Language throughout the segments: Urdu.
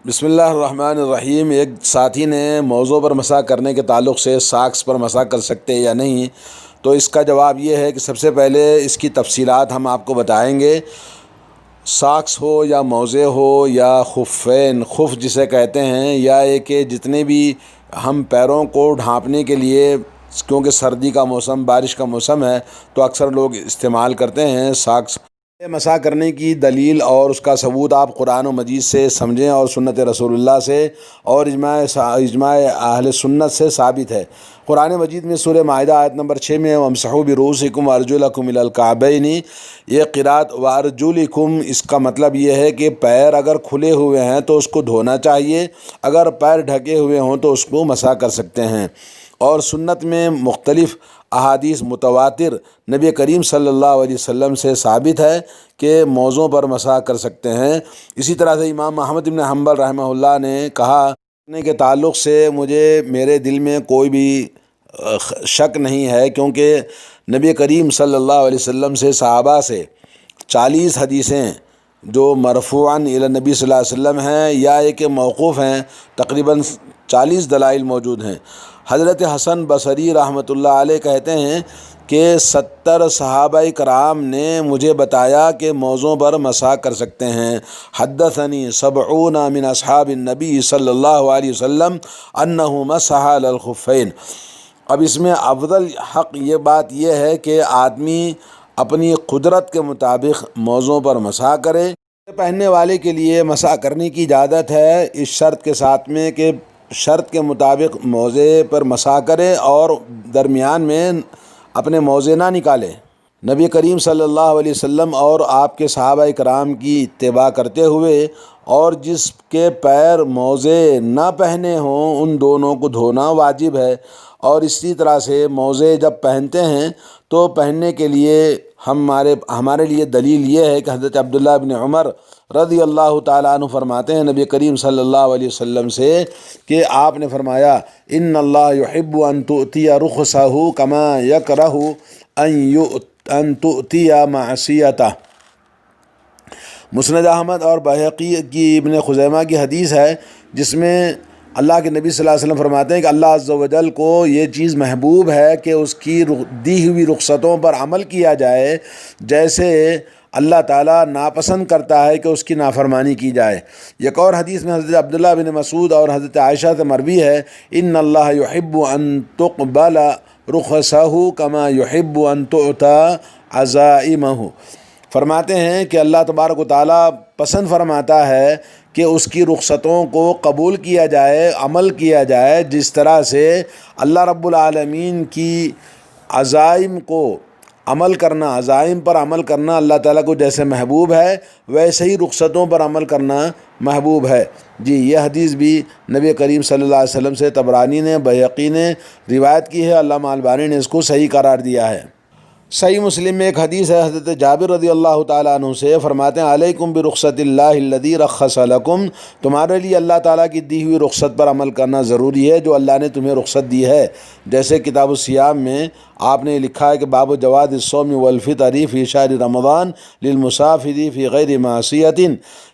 بسم اللہ الرحمن الرحیم۔ ایک ساتھی نے موضوع پر مسح کرنے کے تعلق سے ساکس پر مسح کر سکتے یا نہیں، تو اس کا جواب یہ ہے کہ سب سے پہلے اس کی تفصیلات ہم آپ کو بتائیں گے۔ ساکس ہو یا موزے ہو یا خفین، خف جسے کہتے ہیں، یا یہ کہ جتنے بھی ہم پیروں کو ڈھانپنے کے لیے، کیونکہ سردی کا موسم، بارش کا موسم ہے، تو اکثر لوگ استعمال کرتے ہیں ساکس۔ مسح کرنے کی دلیل اور اس کا ثبوت آپ قرآن و مجید سے سمجھیں اور سنت رسول اللہ سے اور اجماع اہل سنت سے ثابت ہے۔ قرآن مجید میں سورہ مائدہ آیت نمبر 6 میں وَامْسَحُوا بِرُؤُوسِكُمْ وَأَرْجُلَكُمْ إِلَى الْكَعْبَيْنِ، یہ قرأت وَأَرْجُلِكُمْ، اس کا مطلب یہ ہے کہ پیر اگر کھلے ہوئے ہیں تو اس کو دھونا چاہیے، اگر پیر ڈھکے ہوئے ہوں تو اس کو مسح کر سکتے ہیں۔ اور سنت میں مختلف احادیث متواتر نبی کریم صلی اللہ علیہ وسلم سے ثابت ہے کہ موضوع پر مسح کر سکتے ہیں۔ اسی طرح سے امام احمد بن حنبل رحمہ اللہ نے کہا کے تعلق سے میرے دل میں کوئی بھی شک نہیں ہے، کیونکہ نبی کریم صلی اللہ علیہ وسلم سے صحابہ سے 40 حدیثیں جو مرفوعاً الی نبی صلی اللہ علیہ وسلم ہیں یا ایک موقوف ہیں، تقریباً 40 دلائل موجود ہیں۔ حضرت حسن بصری رحمۃ اللہ علیہ کہتے ہیں کہ 70 صحابہ کرام نے مجھے بتایا کہ موضوع پر مسح کر سکتے ہیں۔ حدثنی 70 من اصحاب النبی صلی اللہ علیہ وسلم انہ مسح علی الخفین۔ اب اس میں افضل حق یہ بات یہ ہے کہ آدمی اپنی قدرت کے مطابق موضوع پر مسح کرے۔ پہننے والے کے لیے مسح کرنے کی اجازت ہے، اس شرط کے ساتھ میں کہ شرط کے مطابق موزے پر مسح کرے اور درمیان میں اپنے موزے نہ نکالے۔ نبی کریم صلی اللہ علیہ وسلم اور آپ کے صحابہ کرام کی اتباع کرتے ہوئے اور جس کے پیر موزے نہ پہنے ہوں ان دونوں کو دھونا واجب ہے۔ اور اسی طرح سے موزے جب پہنتے ہیں تو پہننے کے لیے ہمارے لیے دلیل یہ ہے کہ حضرت عبداللہ بن عمر رضی اللہ تعالیٰ عنہ فرماتے ہیں نبی کریم صلی اللہ علیہ وسلم سے کہ آپ نے فرمایا ان اللہ یحب ان تؤتی رخصہ کما یکرہ ان تؤتی معصیتہ۔ مسند احمد اور بحقی کی ابن خزیمہ کی حدیث ہے جس میں اللہ کے نبی صلی اللہ علیہ وسلم فرماتے ہیں کہ اللہ عز و جل کو یہ چیز محبوب ہے کہ اس کی دی ہوئی رخصتوں پر عمل کیا جائے، جیسے اللہ تعالیٰ ناپسند کرتا ہے کہ اس کی نافرمانی کی جائے۔ ایک اور حدیث میں حضرت عبداللہ بن مسعود اور حضرت عائشہ سے مروی ہے ان اللہ یحب ان تقبل رخصہ کما یحب ان تعطی عزائمہ۔ فرماتے ہیں کہ اللہ تبارک و تعالیٰ پسند فرماتا ہے کہ اس کی رخصتوں کو قبول کیا جائے، عمل کیا جائے، جس طرح سے اللہ رب العالمین کی عزائم کو عمل کرنا، عزائم پر عمل کرنا اللہ تعالیٰ کو جیسے محبوب ہے ویسے ہی رخصتوں پر عمل کرنا محبوب ہے۔ جی یہ حدیث بھی نبی کریم صلی اللہ علیہ وسلم سے طبرانی نے، بحقی نے روایت کی ہے، علامہ البانی نے اس کو صحیح قرار دیا ہے۔ صحیح مسلم میں ایک حدیث ہے حضرت جابر رضی اللہ تعالیٰ عنہ سے، فرماتے ہیں علیکم برخصت اللہ الذی رخص لکم، تمہارے لیے اللہ تعالیٰ کی دی ہوئی رخصت پر عمل کرنا ضروری ہے جو اللہ نے تمہیں رخصت دی ہے۔ جیسے کتاب الصیام میں آپ نے لکھا ہے کہ باب جواز الصوم والفطر فی شہر رمضان للمسافر فی غیر معصیۃ،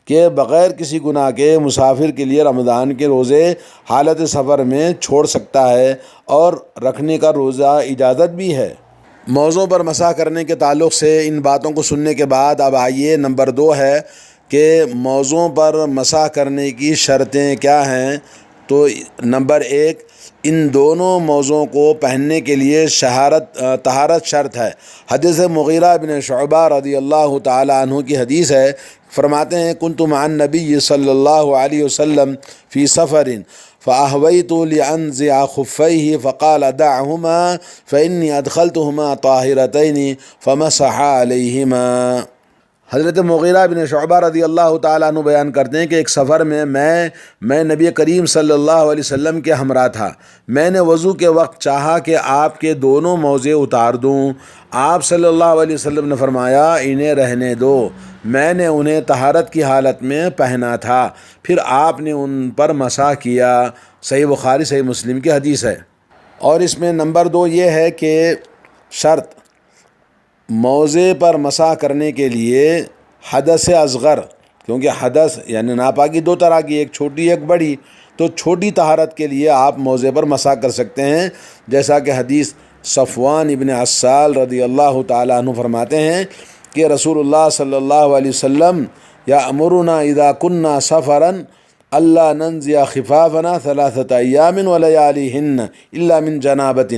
کہ بغیر کسی گناہ کے مسافر کے لیے رمضان کے روزے حالت سفر میں چھوڑ سکتا ہے اور رکھنے کا روزہ اجازت بھی ہے۔ موضوع پر مسح کرنے کے تعلق سے ان باتوں کو سننے کے بعد اب آئیے نمبر 2 ہے کہ موضوع پر مسح کرنے کی شرطیں کیا ہیں۔ تو نمبر 1، ان دونوں موضوعوں کو پہننے کے لیے طہارت شرط ہے۔ حدیث مغیرہ بن شعبہ رضی اللہ تعالیٰ عنہ کی حدیث ہے، فرماتے ہیں کنت مع النبی صلی اللہ علیہ وسلم فی سفر فأهويت لأنزع خفيه فقال دعهما فإني أدخلتهما طاهرتين فمسح عليهما۔ حضرت مغیرہ بن شعبہ رضی اللہ تعالیٰ عنہ بیان کرتے ہیں کہ ایک سفر میں میں نبی کریم صلی اللہ علیہ وسلم کے ہمراہ تھا۔ میں نے وضو کے وقت چاہا کہ آپ کے دونوں موزے اتار دوں۔ آپ صلی اللہ علیہ وسلم نے فرمایا انہیں رہنے دو، میں نے انہیں طہارت کی حالت میں پہنا تھا، پھر آپ نے ان پر مسح کیا۔ صحیح بخاری صحیح مسلم کی حدیث ہے۔ اور اس میں نمبر 2 یہ ہے کہ شرط موزے پر مسح کرنے کے لیے حدث اصغر کیونکہ حدث یعنی ناپاکی دو طرح کی، ایک چھوٹی ایک بڑی، تو چھوٹی طہارت کے لیے آپ موزے پر مسح کر سکتے ہیں، جیسا کہ حدیث صفوان ابن عسال رضی اللہ تعالیٰ عنہ فرماتے ہیں کہ رسول اللہ صلی اللہ علیہ وسلم یأمرنا اذا كنا سفرا اللہ ننزع خفافنا 3 ایام ولیالیہن الا من جنابۃ،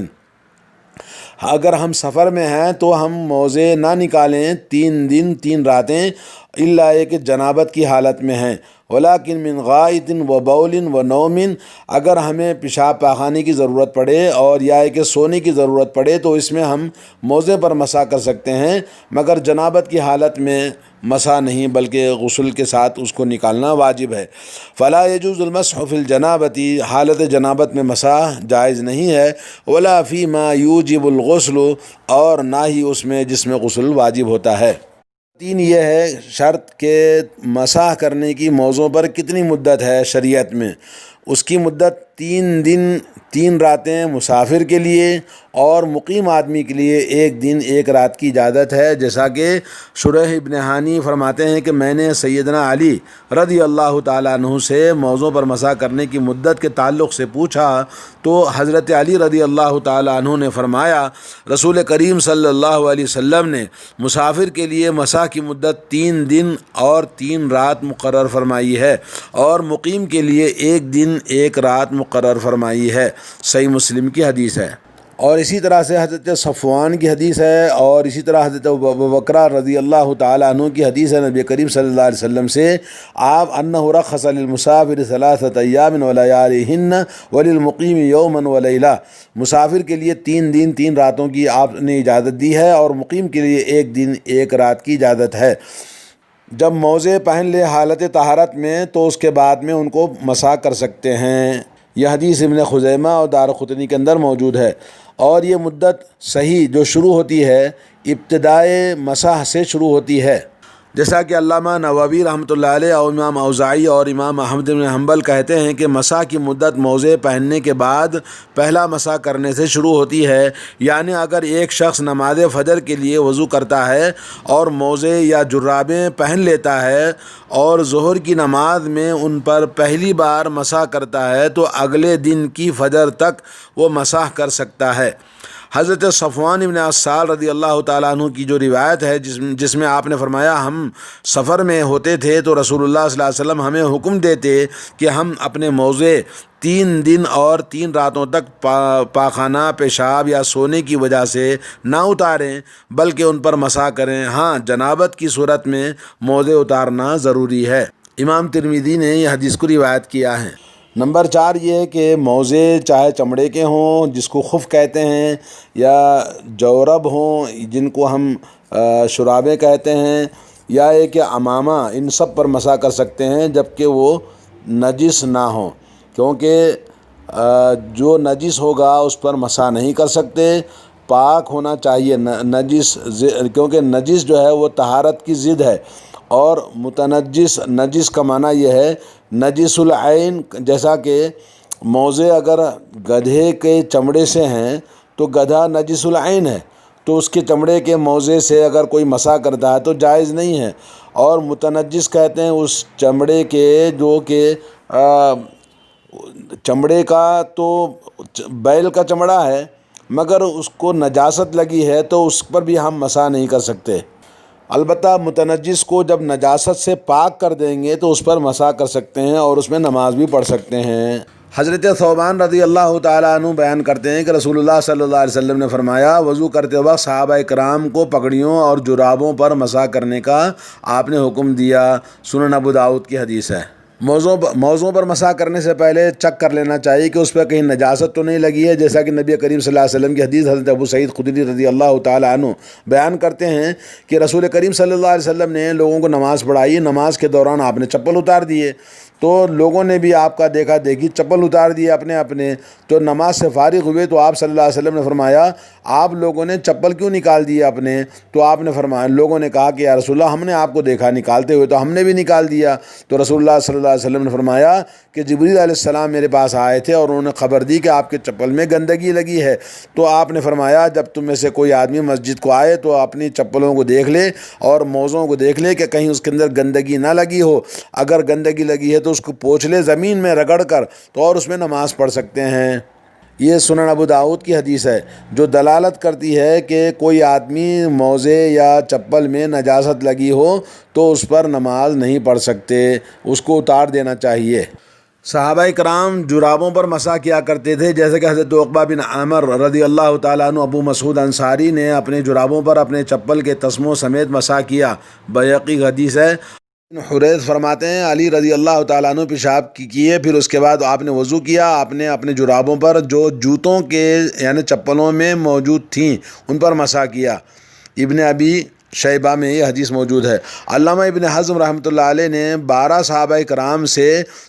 اگر ہم سفر میں ہیں تو ہم موزے نہ نکالیں 3 دن 3 راتیں، الا کہ جنابت کی حالت میں ہیں، ولیکن من غائط و بول و نوم، اگر ہمیں پیشاب پاخانے کی ضرورت پڑے اور یا کہ سونے کی ضرورت پڑے تو اس میں ہم موزے پر مسح کر سکتے ہیں، مگر جنابت کی حالت میں مسح نہیں بلکہ غسل کے ساتھ اس کو نکالنا واجب ہے۔ فلا یجوز المسح فی الجنابۃ، حالت جنابت میں مسح جائز نہیں ہے، ولا فی ما یوجب الغسل، اور نہ ہی اس میں جس میں غسل واجب ہوتا ہے۔ 3 یہ ہے شرط کہ مسح کرنے کی موضوع پر کتنی مدت ہے شریعت میں، اس کی مدت 3 دن 3 راتیں مسافر کے لیے اور مقیم آدمی کے لیے 1 دن 1 رات کی اجازت ہے، جیسا کہ شریح ابن ہانی فرماتے ہیں کہ میں نے سیدنا علی رضی اللہ تعالیٰ عنہ سے موضوع پر مسح کرنے کی مدت کے تعلق سے پوچھا تو حضرت علی رضی اللہ تعالیٰ عنہ نے فرمایا رسول کریم صلی اللہ علیہ وسلم نے مسافر کے لیے مسح کی مدت 3 دن اور 3 رات مقرر فرمائی ہے، اور مقیم کے لیے 1 دن 1 رات مقرر فرمائی ہے۔ صحیح مسلم کی حدیث ہے، اور اسی طرح سے حضرت صفوان کی حدیث ہے، اور اسی طرح حضرت ابوبکر رضی اللہ تعالیٰ عنہ کی حدیث ہے نبی کریم صلی اللہ علیہ وسلم سے، آپ انہ رخص للمسافر 3 ایام ولیالیہن وللمقیم یوما ولیلہ، مسافر کے لیے 3 دن 3 راتوں کی آپ نے اجازت دی ہے، اور مقیم کے لیے 1 دن 1 رات کی اجازت ہے۔ جب موزے پہن لے حالت طہارت میں تو اس کے بعد میں ان کو مسح کر سکتے ہیں۔ یہ حدیث ابن خزیمہ اور دارقطنی کے اندر موجود ہے، اور یہ مدت صحیح جو شروع ہوتی ہے ابتدائے مسح سے شروع ہوتی ہے، جیسا کہ علامہ نووی رحمۃ اللہ علیہ اور امام اوزاعی اور امام احمد بن حنبل کہتے ہیں کہ مسح کی مدت موزے پہننے کے بعد پہلا مسح کرنے سے شروع ہوتی ہے، یعنی اگر ایک شخص نماز فجر کے لیے وضو کرتا ہے اور موزے یا جرابیں پہن لیتا ہے اور ظہر کی نماز میں ان پر پہلی بار مسح کرتا ہے تو اگلے دن کی فجر تک وہ مسح کر سکتا ہے۔ حضرت صفوان ابن عسال رضی اللہ تعالیٰ عنہ کی جو روایت ہے جس میں آپ نے فرمایا ہم سفر میں ہوتے تھے تو رسول اللہ صلی اللہ علیہ وسلم ہمیں حکم دیتے کہ ہم اپنے موزے 3 دن اور 3 راتوں تک پاخانہ پیشاب یا سونے کی وجہ سے نہ اتاریں بلکہ ان پر مسح کریں، ہاں جنابت کی صورت میں موزے اتارنا ضروری ہے۔ امام ترمذی نے یہ حدیث کو روایت کیا ہے۔ نمبر 4 یہ ہے کہ موزے چاہے چمڑے کے ہوں جس کو خف کہتے ہیں، یا جورب ہوں جن کو ہم شرابیں کہتے ہیں، یا کہ عمامہ، ان سب پر مسح کر سکتے ہیں جبکہ وہ نجس نہ ہوں، کیونکہ جو نجس ہوگا اس پر مسح نہیں کر سکتے، پاک ہونا چاہیے نجس، کیونکہ نجس جو ہے وہ طہارت کی ضد ہے، اور متنجس، نجس کا معنی یہ ہے نجس العین، جیسا کہ موزے اگر گدھے کے چمڑے سے ہیں تو گدھا نجس العین ہے، تو اس کے چمڑے کے موزے سے اگر کوئی مسح کرتا ہے تو جائز نہیں ہے، اور متنجس کہتے ہیں اس چمڑے کے جو کہ چمڑے کا تو بیل کا چمڑا ہے مگر اس کو نجاست لگی ہے تو اس پر بھی ہم مسح نہیں کر سکتے، البتہ متنجس کو جب نجاست سے پاک کر دیں گے تو اس پر مسح کر سکتے ہیں اور اس میں نماز بھی پڑھ سکتے ہیں۔ حضرت ثوبان رضی اللہ تعالیٰ عنہ بیان کرتے ہیں کہ رسول اللہ صلی اللہ علیہ وسلم نے فرمایا وضو کرتے وقت صحابہ کرام کو پگڑیوں اور جرابوں پر مسح کرنے کا آپ نے حکم دیا، سنن ابو داؤد کی حدیث ہے۔ موضوع پر مسح کرنے سے پہلے چیک کر لینا چاہیے کہ اس پہ کہیں نجاست تو نہیں لگی ہے، جیسا کہ نبی کریم صلی اللہ علیہ وسلم کی حدیث حضرت ابو سعید خدری رضی اللہ تعالیٰ عنہ بیان کرتے ہیں کہ رسول کریم صلی اللہ علیہ وسلم نے لوگوں کو نماز پڑھائی، نماز کے دوران آپ نے چپل اتار دیے تو لوگوں نے بھی آپ کا دیکھا دیکھی چپل اتار دی اپنے اپنے، تو نماز سے فارغ ہوئے تو آپ صلی اللہ علیہ وسلم نے فرمایا آپ لوگوں نے چپل کیوں نکال دی اپنے؟ تو آپ نے فرمایا، لوگوں نے کہا کہ یا رسول اللہ ہم نے آپ کو دیکھا نکالتے ہوئے تو ہم نے بھی نکال دیا۔ تو رسول اللہ صلی اللہ علیہ وسلم نے فرمایا کہ جبریل علیہ السلام میرے پاس آئے تھے اور انہوں نے خبر دی کہ آپ کے چپل میں گندگی لگی ہے۔ تو آپ نے فرمایا جب تم میں سے کوئی آدمی مسجد کو آئے تو اپنی چپلوں کو دیکھ لے اور موزوں کو دیکھ لے کہ کہیں اس کے اندر گندگی نہ لگی ہو، اگر گندگی لگی ہے تو اس کو پوچھ لے زمین میں رگڑ کر، تو اور اس میں نماز پڑھ سکتے ہیں۔ یہ سنن ابو داؤد کی حدیث ہے جو دلالت کرتی ہے کہ کوئی آدمی موزے یا چپل میں نجاست لگی ہو تو اس پر نماز نہیں پڑھ سکتے، اس کو اتار دینا چاہیے۔ صحابہ کرام جرابوں پر مسح کیا کرتے تھے، جیسے کہ حضرت عقبہ بن عامر رضی اللہ تعالیٰ عنہ ابو مسعود انصاری نے اپنے جرابوں پر اپنے چپل کے تسموں سمیت مسح کیا، بیہقی کی حدیث ہے۔ حریث فرماتے ہیں علی رضی اللہ تعالیٰ عنہ پیشاب کیے، پھر اس کے بعد آپ نے وضو کیا، آپ نے اپنے جرابوں پر جو جوتوں کے یعنی چپلوں میں موجود تھیں ان پر مسح کیا۔ ابن ابی شیبہ میں یہ حدیث موجود ہے۔ علامہ ابن حزم رحمۃ اللہ علیہ نے 12 صحابہ کرام سے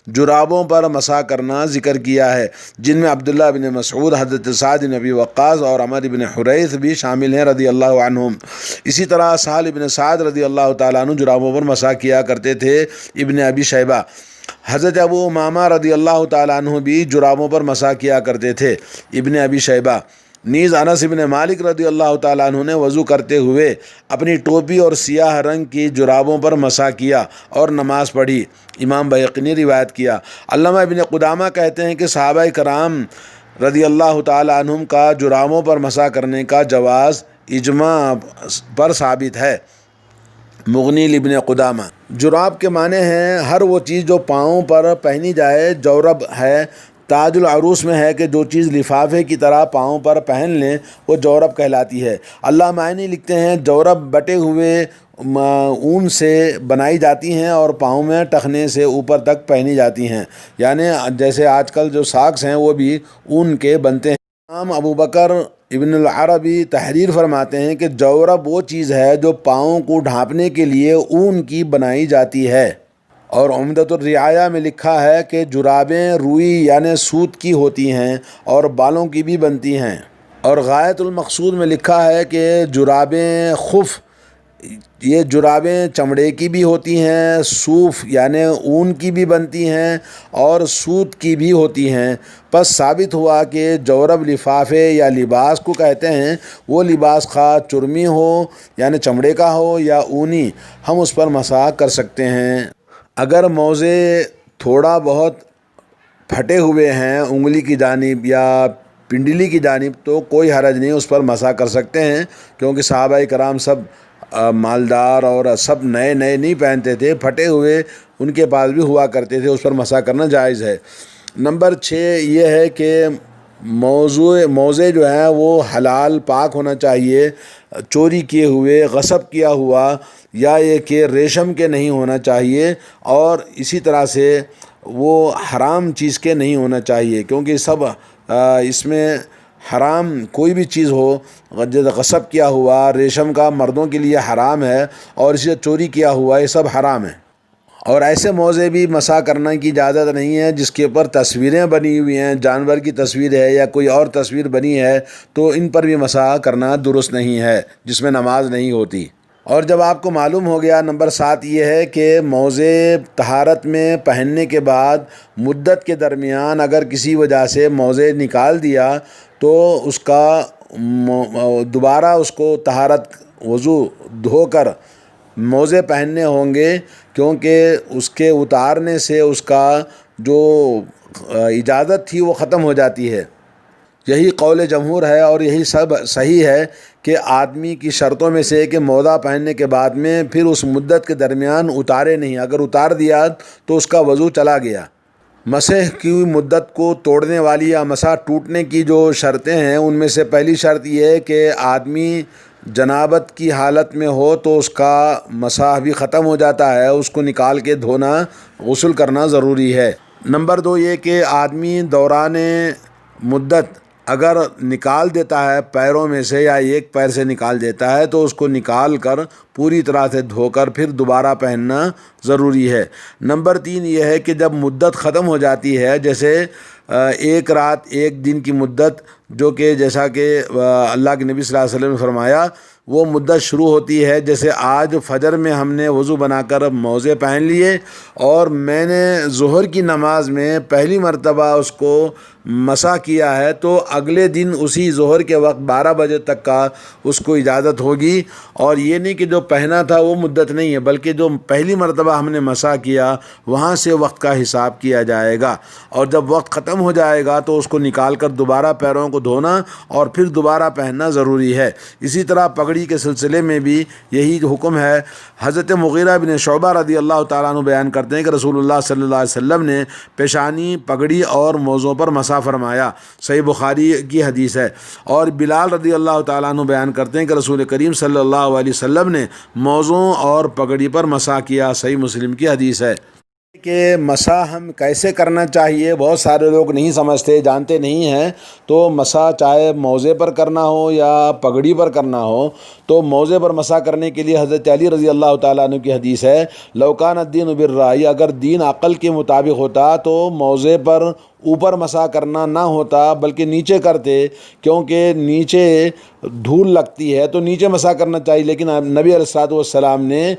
جرابوں پر مسح کرنا ذکر کیا ہے، جن میں عبداللہ بن مسعود، حضرت سعد بن ابی وقاص اور عمر بن حریث بھی شامل ہیں رضی اللہ عنہم۔ اسی طرح سہل بن سعد رضی اللہ تعالیٰ عنہ جرابوں پر مسح کیا کرتے تھے۔ ابن ابی شیبہ، حضرت ابو امامہ رضی اللہ تعالیٰ عنہ بھی جرابوں پر مسح کیا کرتے تھے۔ ابن ابی شیبہ، نیز انس بن مالک رضی اللہ تعالیٰ عنہ نے وضو کرتے ہوئے اپنی ٹوپی اور سیاہ رنگ کی جرابوں پر مسح کیا اور نماز پڑھی، امام بیہقی نے روایت کیا۔ علامہ ابن قدامہ کہتے ہیں کہ صحابہ کرام رضی اللہ تعالیٰ عنہم کا جرابوں پر مسح کرنے کا جواز اجماع پر ثابت ہے۔ مغنی ابن قدامہ، جراب کے معنی ہیں ہر وہ چیز جو پاؤں پر پہنی جائے، جورب ہے۔ تاج العروس میں ہے کہ جو چیز لفافے کی طرح پاؤں پر پہن لیں وہ جورب کہلاتی ہے۔ اللہ معنی لکھتے ہیں جورب بٹے ہوئے اون سے بنائی جاتی ہیں اور پاؤں میں ٹخنے سے اوپر تک پہنی جاتی ہیں، یعنی جیسے آج کل جو ساکس ہیں وہ بھی اون کے بنتے ہیں۔ امام ابو بکر ابن العربی تحریر فرماتے ہیں کہ جورب وہ چیز ہے جو پاؤں کو ڈھانپنے کے لیے اون کی بنائی جاتی ہے۔ اور عمدۃ الرعایہ میں لکھا ہے کہ جرابیں روئی یعنی سوت کی ہوتی ہیں اور بالوں کی بھی بنتی ہیں۔ اور غایۃ المقصود میں لکھا ہے کہ جرابیں خف، یہ جرابیں چمڑے کی بھی ہوتی ہیں، صوف یعنی اون کی بھی بنتی ہیں اور سوت کی بھی ہوتی ہیں۔ پس ثابت ہوا کہ جورب لفافے یا لباس کو کہتے ہیں۔ وہ لباس خواہ چرمی ہو یعنی چمڑے کا ہو یا اونی، ہم اس پر مسح کر سکتے ہیں۔ اگر موزے تھوڑا بہت پھٹے ہوئے ہیں انگلی کی جانب یا پنڈلی کی جانب تو کوئی حرج نہیں، اس پر مسح کر سکتے ہیں، کیونکہ صحابہ کرام سب مالدار اور سب نئے نہیں پہنتے تھے، پھٹے ہوئے ان کے پاس بھی ہوا کرتے تھے، اس پر مسح کرنا جائز ہے۔ نمبر 6 یہ ہے کہ موزے جو ہیں وہ حلال پاک ہونا چاہیے، چوری کیے ہوئے، غصب کیا ہوا یا یہ کہ ریشم کے نہیں ہونا چاہیے، اور اسی طرح سے وہ حرام چیز کے نہیں ہونا چاہیے، کیونکہ سب اس میں حرام کوئی بھی چیز ہو، غصب کیا ہوا ریشم کا مردوں کے لیے حرام ہے، اور اسے چوری کیا ہوا یہ سب حرام ہے۔ اور ایسے موزے بھی مسح کرنے کی اجازت نہیں ہے جس کے اوپر تصویریں بنی ہوئی ہیں، جانور کی تصویر ہے یا کوئی اور تصویر بنی ہے، تو ان پر بھی مسح کرنا درست نہیں ہے، جس میں نماز نہیں ہوتی۔ اور جب آپ کو معلوم ہو گیا، نمبر 7 یہ ہے کہ موزے طہارت میں پہننے کے بعد مدت کے درمیان اگر کسی وجہ سے موزے نکال دیا تو اس کا دوبارہ اس کو طہارت وضو دھو کر موزے پہننے ہوں گے، کیونکہ اس کے اتارنے سے اس کا جو اجازت تھی وہ ختم ہو جاتی ہے۔ یہی قول جمہور ہے اور یہی سب صحیح ہے کہ آدمی کی شرطوں میں سے کہ موزہ پہننے کے بعد میں پھر اس مدت کے درمیان اتارے نہیں، اگر اتار دیا تو اس کا وضو چلا گیا۔ مسح کی مدت کو توڑنے والی یا مسح ٹوٹنے کی جو شرطیں ہیں ان میں سے پہلی شرط یہ ہے کہ آدمی جنابت کی حالت میں ہو تو اس کا مسح بھی ختم ہو جاتا ہے، اس کو نکال کے دھونا، غسل کرنا ضروری ہے۔ نمبر 2 یہ کہ آدمی دوران مدت اگر نکال دیتا ہے پیروں میں سے یا ایک پیر سے نکال دیتا ہے تو اس کو نکال کر پوری طرح سے دھو کر پھر دوبارہ پہننا ضروری ہے۔ نمبر 3 یہ ہے کہ جب مدت ختم ہو جاتی ہے، جیسے ایک رات ایک دن کی مدت، جو کہ جیسا کہ اللہ کے نبی صلی اللہ علیہ وسلم نے فرمایا، وہ مدت شروع ہوتی ہے جیسے آج فجر میں ہم نے وضو بنا کر موزے پہن لیے اور میں نے ظہر کی نماز میں پہلی مرتبہ اس کو مسح کیا ہے، تو اگلے دن اسی ظہر کے وقت 12 بجے تک کا اس کو اجازت ہوگی۔ اور یہ نہیں کہ جو پہنا تھا وہ مدت نہیں ہے، بلکہ جو پہلی مرتبہ ہم نے مسح کیا وہاں سے وقت کا حساب کیا جائے گا، اور جب وقت ختم ہو جائے گا تو اس کو نکال کر دوبارہ پیروں کو دھونا اور پھر دوبارہ پہننا ضروری ہے۔ اسی طرح پگڑی کے سلسلے میں بھی یہی حکم ہے۔ حضرت مغیرہ بن شعبہ رضی اللہ تعالیٰ عنہ بیان کرتے ہیں کہ رسول اللہ صلی اللہ علیہ وسلم نے پیشانی، پگڑی اور موزوں پر مسح فرمایا، صحیح بخاری کی حدیث ہے۔ اور بلال رضی اللہ تعالیٰ عنہ بیان کرتے ہیں کہ رسول کریم صلی اللہ علیہ وسلم نے موزوں اور پگڑی پر مسح کیا، صحیح مسلم کی حدیث ہے۔ کہ مسح ہم کیسے کرنا چاہیے، بہت سارے لوگ نہیں سمجھتے، جانتے نہیں ہیں۔ تو مسح چاہے موزے پر کرنا ہو یا پگڑی پر کرنا ہو، تو موزے پر مسح کرنے کے لیے حضرت علی رضی اللہ تعالیٰ عنہ کی حدیث ہے، لو کان الدین بالرأی، اگر دین عقل کے مطابق ہوتا تو موزے پر اوپر مسح کرنا نہ ہوتا بلکہ نیچے کرتے، کیونکہ نیچے دھول لگتی ہے تو نیچے مسح کرنا چاہیے، لیکن نبی علیہ الصلوۃ والسلام نے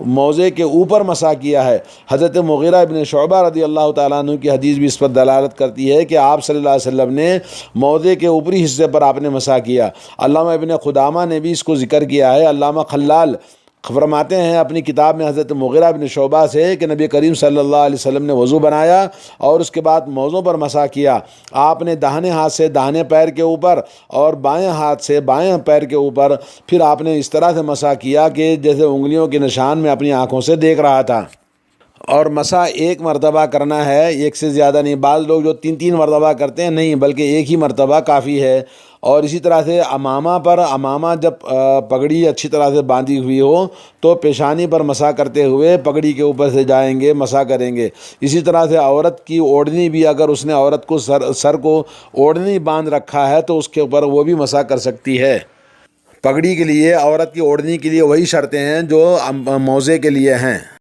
موزے کے اوپر مسح کیا ہے۔ حضرت مغیرہ بن شعبہ رضی اللہ تعالیٰ عنہ کی حدیث بھی اس پر دلالت کرتی ہے کہ آپ صلی اللہ علیہ وسلم نے موزے کے اوپری حصے پر آپ نے مسح کیا۔ علامہ ابن قدامہ نے بھی اس کو ذکر کیا ہے۔ علامہ خلال فرماتے ہیں اپنی کتاب میں حضرت مغیرہ بن شعبہ سے کہ نبی کریم صلی اللہ علیہ وسلم نے وضو بنایا اور اس کے بعد موزوں پر مسح کیا۔ آپ نے داہنے ہاتھ سے داہنے پیر کے اوپر اور بائیں ہاتھ سے بائیں پیر کے اوپر، پھر آپ نے اس طرح سے مسح کیا کہ جیسے انگلیوں کے نشان میں اپنی آنکھوں سے دیکھ رہا تھا۔ اور مسح ایک مرتبہ کرنا ہے، ایک سے زیادہ نہیں۔ بعض لوگ جو 3 مرتبہ کرتے ہیں، نہیں بلکہ ایک ہی مرتبہ کافی ہے۔ اور اسی طرح سے امامہ جب پگڑی اچھی طرح سے باندھی ہوئی ہو تو پیشانی پر مسح کرتے ہوئے پگڑی کے اوپر سے جائیں گے، مسح کریں گے۔ اسی طرح سے عورت کی اوڑھنی بھی، اگر اس نے عورت کو سر کو اوڑھنی باندھ رکھا ہے تو اس کے اوپر وہ بھی مسح کر سکتی ہے۔ پگڑی کے لیے، عورت کی اوڑھنی کے لیے وہی شرطیں ہیں جو موزے کے لیے ہیں۔